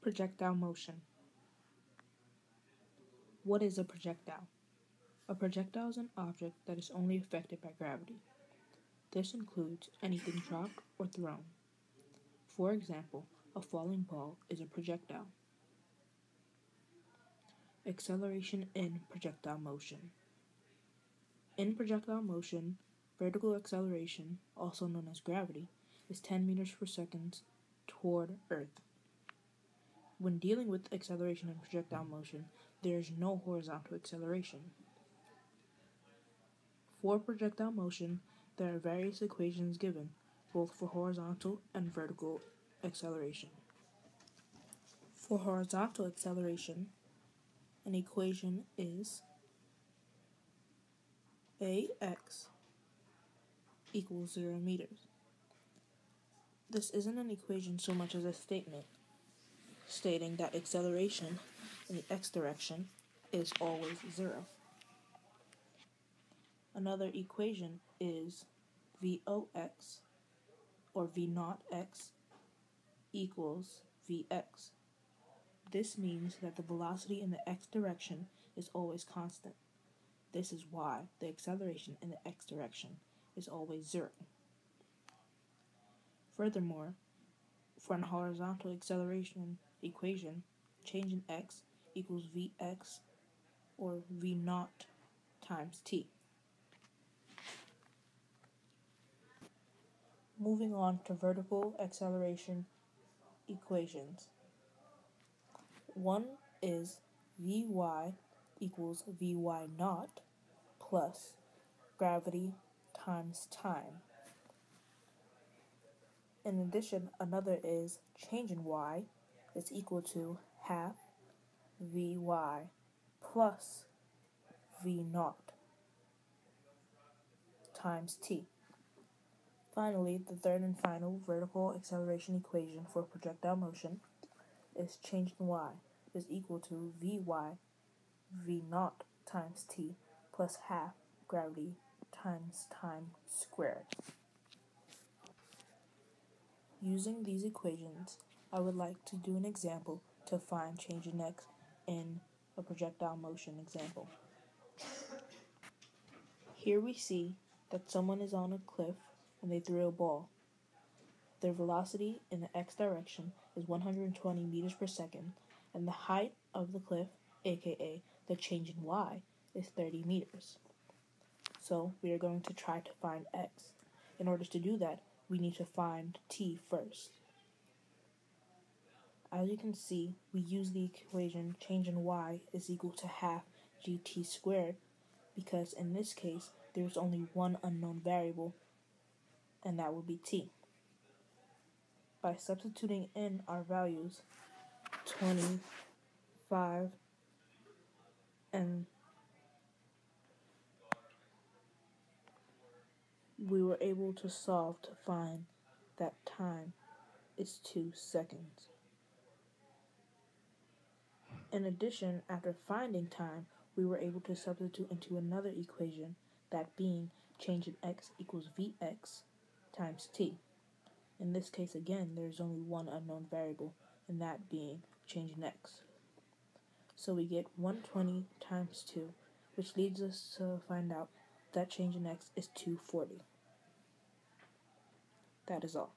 Projectile motion. What is a projectile? A projectile is an object that is only affected by gravity. This includes anything dropped or thrown. For example, a falling ball is a projectile. Acceleration in projectile motion. In projectile motion, vertical acceleration, also known as gravity, is 10 meters per second toward Earth. When dealing with acceleration in projectile motion, there is no horizontal acceleration. For projectile motion, there are various equations given, both for horizontal and vertical acceleration. For horizontal acceleration, an equation is ax equals 0 meters. This isn't an equation so much as a statement, stating that acceleration in the x direction is always 0. Another equation is Vox, or V0x, equals Vx. This means that the velocity in the x direction is always constant. This is why the acceleration in the x direction is always 0. Furthermore, for an horizontal acceleration equation, change in x equals Vx, or V0 times t. Moving on to vertical acceleration equations. One is Vy equals Vy0 plus gravity times time. In addition, another is change in y is equal to half Vy plus V0 times t. Finally, the third and final vertical acceleration equation for projectile motion is change in y is equal to Vy V0 times t plus half gravity times time squared. Using these equations, I would like to do an example to find change in x in a projectile motion example. Here we see that someone is on a cliff and they threw a ball. Their velocity in the x direction is 120 meters per second, and the height of the cliff, aka the change in y, is 30 meters. So we are going to try to find x. In order to do that, we need to find t first. As you can see, we use the equation change in y is equal to half gt squared, because in this case, there is only one unknown variable, and that would be t. By substituting in our values, 25 and we were able to solve to find that time is 2 seconds. In addition, after finding time, we were able to substitute into another equation, that being change in x equals Vx times t. In this case, again, there is only one unknown variable, and that being change in x. So we get 120 times 2, which leads us to find out that change in x is 240. That is all.